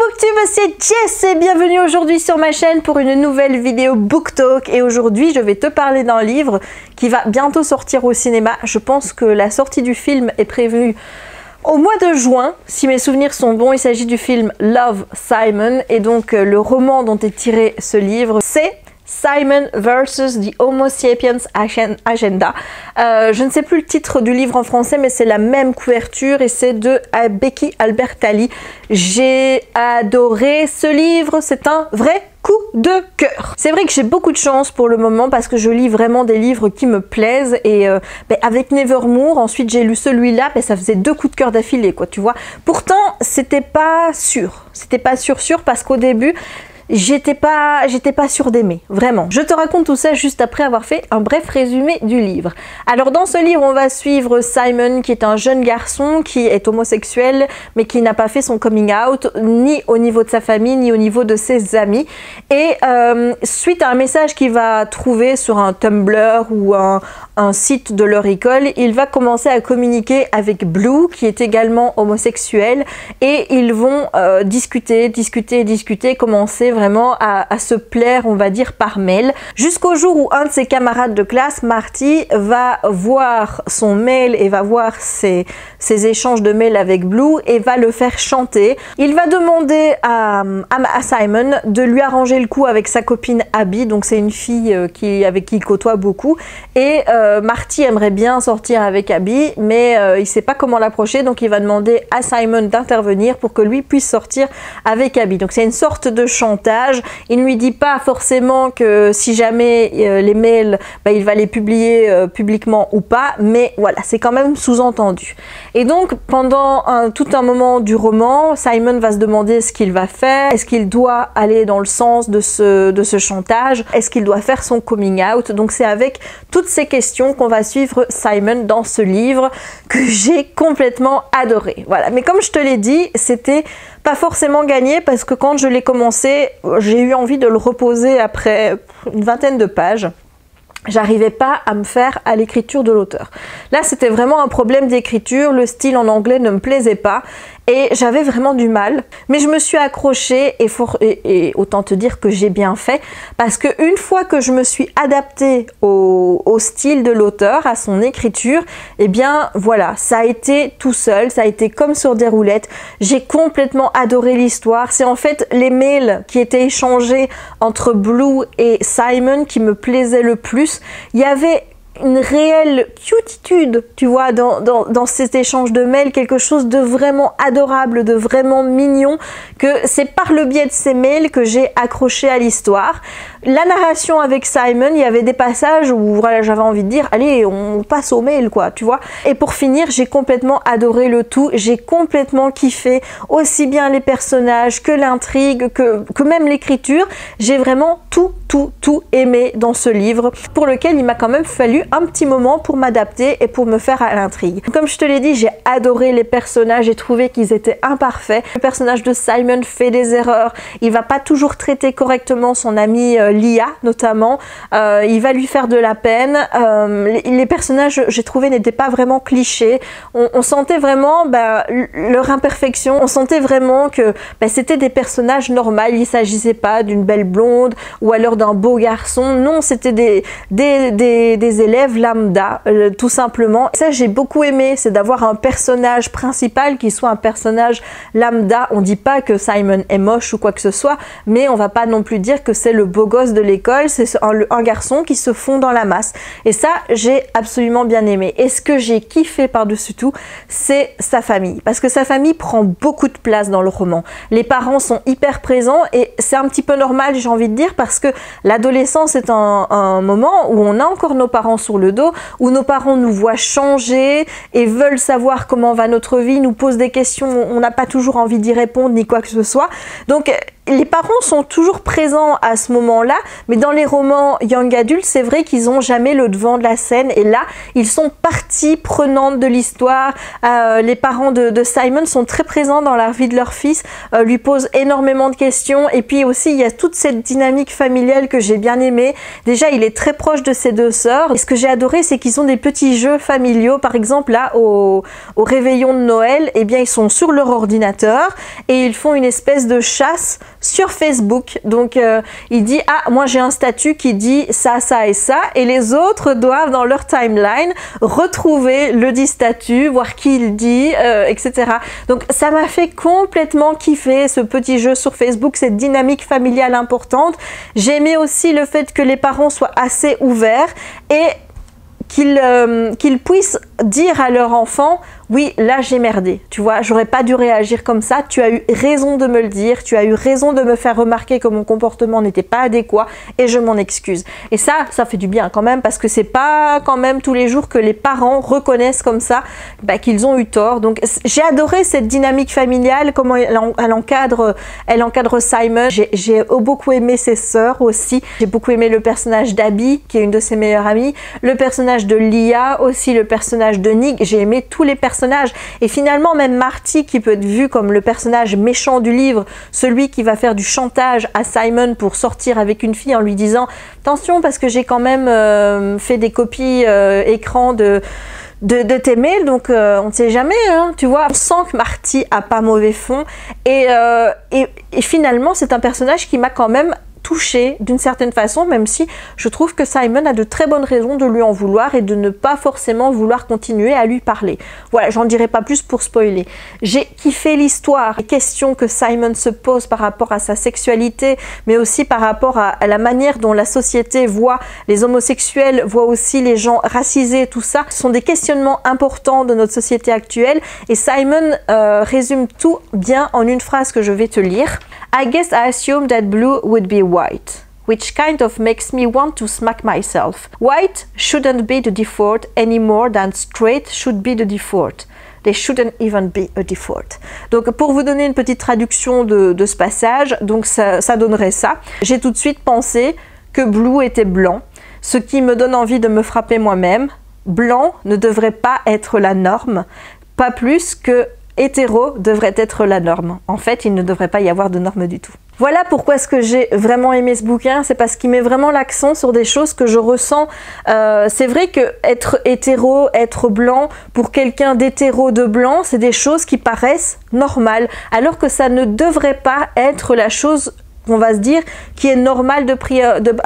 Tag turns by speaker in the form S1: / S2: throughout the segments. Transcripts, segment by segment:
S1: Booktube, c'est Jess et bienvenue aujourd'hui sur ma chaîne pour une nouvelle vidéo BookTalk. Et aujourd'hui je vais te parler d'un livre qui va bientôt sortir au cinéma. Je pense que la sortie du film est prévue au mois de juin, si mes souvenirs sont bons. Il s'agit du film Love, Simon, et donc le roman dont est tiré ce livre, c'est Simon vs. The Homo Sapiens Agenda. Je ne sais plus le titre du livre en français, mais c'est la même couverture et c'est de Becky Albertalli. J'ai adoré ce livre, c'est un vrai coup de cœur. C'est vrai que j'ai beaucoup de chance pour le moment parce que je lis vraiment des livres qui me plaisent et avec Nevermore, ensuite j'ai lu celui-là, ça faisait 2 coups de cœur d'affilée, quoi, tu vois. Pourtant, c'était pas sûr parce qu'au début, j'étais pas sûre d'aimer, vraiment. Je te raconte tout ça juste après avoir fait un bref résumé du livre. Alors dans ce livre, on va suivre Simon, qui est un jeune garçon qui est homosexuel, mais qui n'a pas fait son coming out, ni au niveau de sa famille, ni au niveau de ses amis. Et suite à un message qu'il va trouver sur un Tumblr ou un site de leur école, il va commencer à communiquer avec Blue, qui est également homosexuel, et ils vont discuter, commencer vraiment à se plaire, on va dire, par mail, jusqu'au jour où un de ses camarades de classe, Marty, va voir son mail et va voir ses échanges de mails avec Blue et va le faire chanter. Il va demander à Simon de lui arranger le coup avec sa copine Abby, donc c'est une fille avec qui il côtoie beaucoup, et Marty aimerait bien sortir avec Abby, mais il sait pas comment l'approcher, donc il va demander à Simon d'intervenir pour que lui puisse sortir avec Abby. Donc c'est une sorte de chantage. Il ne lui dit pas forcément que si jamais les mails, il va les publier publiquement ou pas, mais voilà, c'est quand même sous-entendu. Et donc pendant tout un moment du roman, Simon va se demander ce qu'il va faire. Est-ce qu'il doit aller dans le sens de ce chantage? Est-ce qu'il doit faire son coming out? Donc c'est avec toutes ces questions qu'on va suivre Simon dans ce livre que j'ai complètement adoré. Voilà, mais comme je te l'ai dit, c'était pas forcément gagné parce que quand je l'ai commencé, j'ai eu envie de le reposer après une vingtaine de pages. J'arrivais pas à me faire à l'écriture de l'auteur. Là, c'était vraiment un problème d'écriture, le style en anglais ne me plaisait pas et j'avais vraiment du mal. Mais je me suis accrochée et autant te dire que j'ai bien fait parce que une fois que je me suis adaptée au style de l'auteur, à son écriture, et bien voilà, ça a été tout seul, ça a été comme sur des roulettes. J'ai complètement adoré l'histoire. C'est en fait les mails qui étaient échangés entre Blue et Simon qui me plaisaient le plus. Il y avait une réelle cutitude, tu vois, dans cet échange de mails, quelque chose de vraiment adorable, de vraiment mignon, que c'est par le biais de ces mails que j'ai accroché à l'histoire. La narration avec Simon, il y avait des passages où voilà, j'avais envie de dire, allez, on passe au mail, quoi, tu vois. Et pour finir, j'ai complètement adoré le tout, j'ai complètement kiffé, aussi bien les personnages que l'intrigue, que même l'écriture. J'ai vraiment tout aimé dans ce livre, pour lequel il m'a quand même fallu un petit moment pour m'adapter et pour me faire à l'intrigue. Comme je te l'ai dit, j'ai adoré les personnages, j'ai trouvé qu'ils étaient imparfaits. Le personnage de Simon fait des erreurs, il va pas toujours traiter correctement son ami Lia notamment, il va lui faire de la peine. Les personnages, j'ai trouvé, n'étaient pas vraiment clichés. On sentait vraiment leur imperfection, on sentait vraiment que c'était des personnages normaux, il s'agissait pas d'une belle blonde ou alors d'un beau garçon, non, c'était des élèves lambda, tout simplement. Ça, j'ai beaucoup aimé, c'est d'avoir un personnage principal qui soit un personnage lambda. On dit pas que Simon est moche ou quoi que ce soit, mais on va pas non plus dire que c'est le beau gosse de l'école, c'est un garçon qui se fond dans la masse. Et ça, j'ai absolument bien aimé. Et ce que j'ai kiffé par-dessus tout, c'est sa famille. Parce que sa famille prend beaucoup de place dans le roman. Les parents sont hyper présents et c'est un petit peu normal, j'ai envie de dire, parce que l'adolescence est un moment où on a encore nos parents sur le dos, où nos parents nous voient changer et veulent savoir comment va notre vie, nous posent des questions, on n'a pas toujours envie d'y répondre ni quoi que ce soit. Donc les parents sont toujours présents à ce moment-là, mais dans les romans young adultes, c'est vrai qu'ils n'ont jamais le devant de la scène. Et là, ils sont partie prenante de l'histoire. Les parents de Simon sont très présents dans la vie de leur fils, lui posent énormément de questions. Et puis aussi, il y a toute cette dynamique familiale que j'ai bien aimée. Déjà, il est très proche de ses deux sœurs. Et ce que j'ai adoré, c'est qu'ils ont des petits jeux familiaux. Par exemple, là, au réveillon de Noël, eh bien, ils sont sur leur ordinateur et ils font une espèce de chasse sur Facebook. Donc il dit ah moi j'ai un statut qui dit ça, ça et ça, et les autres doivent dans leur timeline retrouver le dit statut, voir qui il dit, etc. Donc ça m'a fait complètement kiffer ce petit jeu sur Facebook, cette dynamique familiale importante. J'ai aimé aussi le fait que les parents soient assez ouverts et qu'ils puissent dire à leur enfant oui, là j'ai merdé, tu vois, j'aurais pas dû réagir comme ça, tu as eu raison de me le dire, tu as eu raison de me faire remarquer que mon comportement n'était pas adéquat et je m'en excuse. Et ça fait du bien quand même, parce que c'est pas quand même tous les jours que les parents reconnaissent comme ça qu'ils ont eu tort. Donc j'ai adoré cette dynamique familiale, comment elle encadre Simon. J'ai beaucoup aimé ses sœurs aussi, j'ai beaucoup aimé le personnage d'Abby qui est une de ses meilleures amies, le personnage de Leah aussi, le personnage de Nick, j'ai aimé tous les personnages. Et finalement même Marty, qui peut être vu comme le personnage méchant du livre, celui qui va faire du chantage à Simon pour sortir avec une fille en lui disant attention parce que j'ai quand même fait des copies écran de tes mails, donc on ne sait jamais, hein, tu vois. On sent que Marty a pas mauvais fond et finalement c'est un personnage qui m'a quand même touché d'une certaine façon, même si je trouve que Simon a de très bonnes raisons de lui en vouloir et de ne pas forcément vouloir continuer à lui parler. Voilà, j'en dirai pas plus pour spoiler. J'ai kiffé l'histoire, les questions que Simon se pose par rapport à sa sexualité, mais aussi par rapport à la manière dont la société voit les homosexuels, voit aussi les gens racisés, tout ça. Ce sont des questionnements importants de notre société actuelle et Simon résume tout bien en une phrase que je vais te lire. I guess I assumed that blue would be white, which kind of makes me want to smack myself. White shouldn't be the default any more than straight should be the default. They shouldn't even be a default. Donc pour vous donner une petite traduction de ce passage, donc ça donnerait ça. J'ai tout de suite pensé que blue était blanc, ce qui me donne envie de me frapper moi-même. Blanc ne devrait pas être la norme, pas plus que hétéro devrait être la norme. En fait, il ne devrait pas y avoir de norme du tout. Voilà pourquoi est-ce que j'ai vraiment aimé ce bouquin, c'est parce qu'il met vraiment l'accent sur des choses que je ressens. C'est vrai que être hétéro, être blanc, pour quelqu'un d'hétéro de blanc, c'est des choses qui paraissent normales, alors que ça ne devrait pas être la chose on va se dire, qui est normal à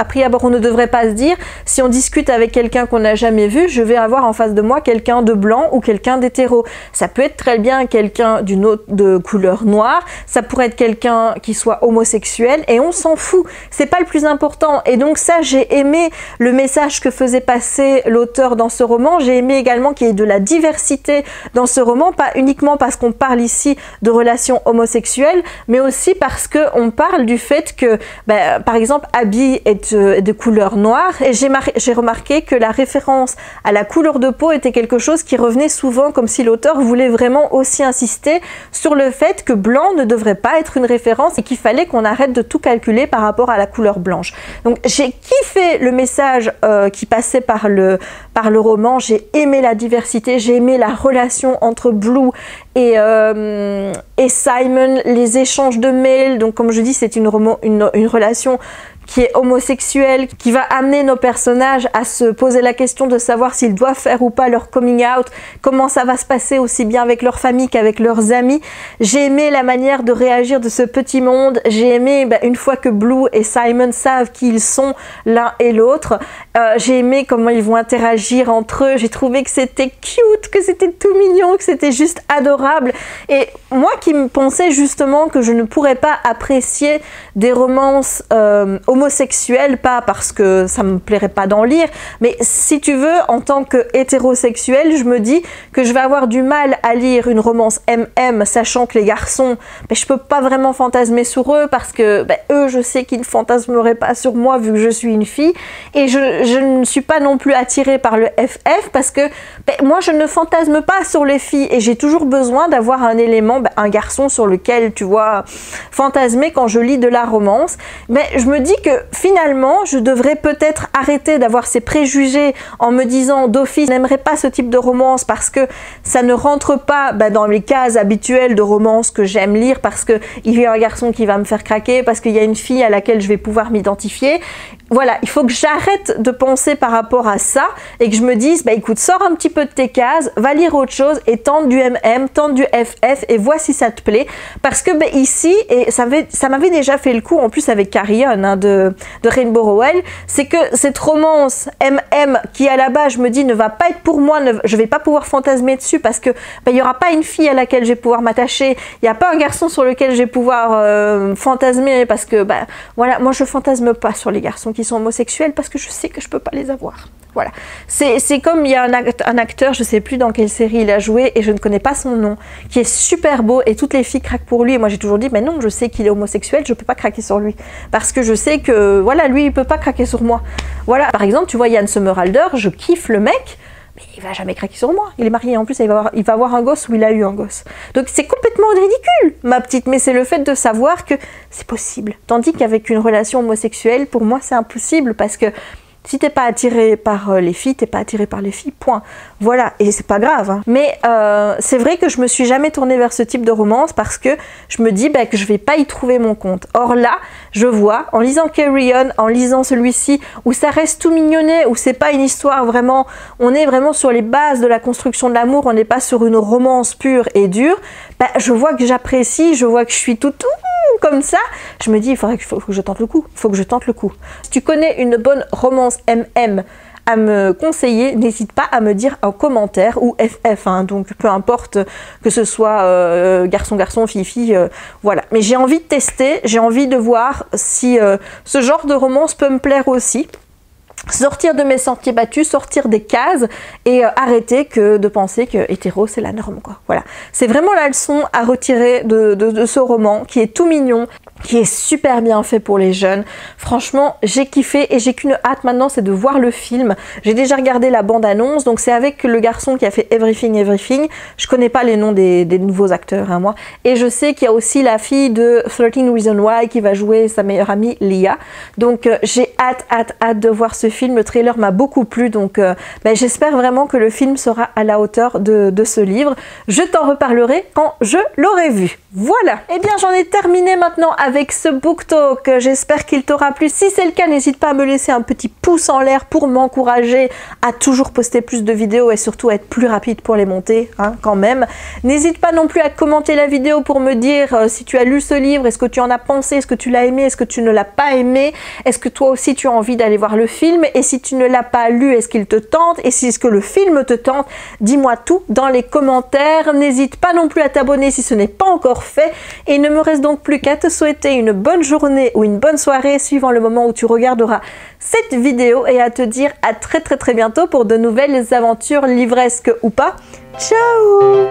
S1: prix abord. On ne devrait pas se dire, si on discute avec quelqu'un qu'on n'a jamais vu, je vais avoir en face de moi quelqu'un de blanc ou quelqu'un d'hétéro. Ça peut être très bien quelqu'un de couleur noire, ça pourrait être quelqu'un qui soit homosexuel, et on s'en fout. C'est pas le plus important. Et donc ça, j'ai aimé le message que faisait passer l'auteur dans ce roman. J'ai aimé également qu'il y ait de la diversité dans ce roman, pas uniquement parce qu'on parle ici de relations homosexuelles, mais aussi parce qu'on parle du fait que, par exemple, Abby est de couleur noire, et j'ai remarqué que la référence à la couleur de peau était quelque chose qui revenait souvent, comme si l'auteur voulait vraiment aussi insister sur le fait que blanc ne devrait pas être une référence et qu'il fallait qu'on arrête de tout calculer par rapport à la couleur blanche. Donc j'ai kiffé le message qui passait par le roman, j'ai aimé la diversité, j'ai aimé la relation entre Blue et Simon, les échanges de mails. Donc comme je dis, c'est une relation qui est homosexuelle, qui va amener nos personnages à se poser la question de savoir s'ils doivent faire ou pas leur coming out, comment ça va se passer aussi bien avec leur famille qu'avec leurs amis. J'ai aimé la manière de réagir de ce petit monde, j'ai aimé une fois que Blue et Simon savent qui ils sont l'un et l'autre, j'ai aimé comment ils vont interagir entre eux, j'ai trouvé que c'était cute, que c'était tout mignon, que c'était juste adorable. Et moi qui me pensais justement que je ne pourrais pas apprécier des romances homosexuelles homosexuelle, pas parce que ça me plairait pas d'en lire, mais si tu veux, en tant que hétérosexuelle, je me dis que je vais avoir du mal à lire une romance MM, sachant que les garçons, je peux pas vraiment fantasmer sur eux, parce que eux, je sais qu'ils ne fantasmeraient pas sur moi vu que je suis une fille, et je ne suis pas non plus attirée par le FF, parce que moi, je ne fantasme pas sur les filles, et j'ai toujours besoin d'avoir un élément, un garçon sur lequel, tu vois, fantasmer quand je lis de la romance. Mais je me dis que finalement, je devrais peut-être arrêter d'avoir ces préjugés en me disant d'office, je n'aimerais pas ce type de romance parce que ça ne rentre pas dans les cases habituelles de romance que j'aime lire, parce qu'il y a un garçon qui va me faire craquer, parce qu'il y a une fille à laquelle je vais pouvoir m'identifier. Voilà, il faut que j'arrête de penser par rapport à ça et que je me dise, écoute, sors un petit peu de tes cases, va lire autre chose et tente du MM, tente du FF et vois si ça te plaît. Parce que ici, et ça m'avait déjà fait le coup en plus avec Carrion de Rainbow Rowell, c'est que cette romance MM qui à la base je me dis ne va pas être pour moi, je vais pas pouvoir fantasmer dessus parce que il y aura pas une fille à laquelle je vais pouvoir m'attacher, il n'y a pas un garçon sur lequel je vais pouvoir fantasmer parce que voilà, moi je fantasme pas sur les garçons qui sont homosexuels parce que je sais que je peux pas les avoir. Voilà. C'est comme il y a un acteur, je sais plus dans quelle série il a joué et je ne connais pas son nom, qui est super beau et toutes les filles craquent pour lui et moi j'ai toujours dit mais non, je sais qu'il est homosexuel, je peux pas craquer sur lui parce que je sais que voilà, lui il peut pas craquer sur moi. Voilà, par exemple, tu vois Yann Somerhalder, je kiffe le mec, mais il va jamais craquer sur moi. Il est marié en plus, il va avoir un gosse ou il a eu un gosse. Donc c'est complètement ridicule, ma petite, mais c'est le fait de savoir que c'est possible. Tandis qu'avec une relation homosexuelle, pour moi c'est impossible parce que si t'es pas attiré par les filles, t'es pas attiré par les filles, point. Voilà, et c'est pas grave. Hein. Mais c'est vrai que je me suis jamais tournée vers ce type de romance parce que je me dis que je vais pas y trouver mon compte. Or là, je vois, en lisant Carrion, en lisant celui-ci, où ça reste tout mignonnet, où c'est pas une histoire vraiment, on est vraiment sur les bases de la construction de l'amour, on n'est pas sur une romance pure et dure, je vois que j'apprécie, je vois que je suis tout comme ça, je me dis, il faut que je tente le coup, il faut que je tente le coup. Si tu connais une bonne romance MM à me conseiller, n'hésite pas à me dire en commentaire, ou FF, hein, donc peu importe que ce soit garçon, fille, voilà. Mais j'ai envie de tester, j'ai envie de voir si ce genre de romance peut me plaire aussi. Sortir de mes sentiers battus, sortir des cases et arrêter de penser que hétéro c'est la norme quoi. Voilà, c'est vraiment la leçon à retirer de ce roman qui est tout mignon, qui est super bien fait pour les jeunes. Franchement, j'ai kiffé et j'ai qu'une hâte maintenant, c'est de voir le film. J'ai déjà regardé la bande-annonce, donc c'est avec le garçon qui a fait Everything Everything. Je connais pas les noms des nouveaux acteurs, hein, moi. Et je sais qu'il y a aussi la fille de 13 Reasons Why qui va jouer sa meilleure amie Lia. Donc j'ai hâte de voir ce film. Le trailer m'a beaucoup plu, donc j'espère vraiment que le film sera à la hauteur de ce livre. Je t'en reparlerai quand je l'aurai vu. Voilà, et bien j'en ai terminé maintenant avec ce book talk, j'espère qu'il t'aura plu. Si c'est le cas, n'hésite pas à me laisser un petit pouce en l'air pour m'encourager à toujours poster plus de vidéos et surtout être plus rapide pour les monter, hein, quand même. N'hésite pas non plus à commenter la vidéo pour me dire si tu as lu ce livre, est-ce que tu en as pensé, est-ce que tu l'as aimé, est-ce que tu ne l'as pas aimé, est-ce que toi aussi tu as envie d'aller voir le film, et si tu ne l'as pas lu, est-ce qu'il te tente, et si est-ce que le film te tente, dis-moi tout dans les commentaires. N'hésite pas non plus à t'abonner si ce n'est pas encore fait, et il ne me reste donc plus qu'à te souhaiter une bonne journée ou une bonne soirée suivant le moment où tu regarderas cette vidéo et à te dire à très bientôt pour de nouvelles aventures livresques ou pas. Ciao!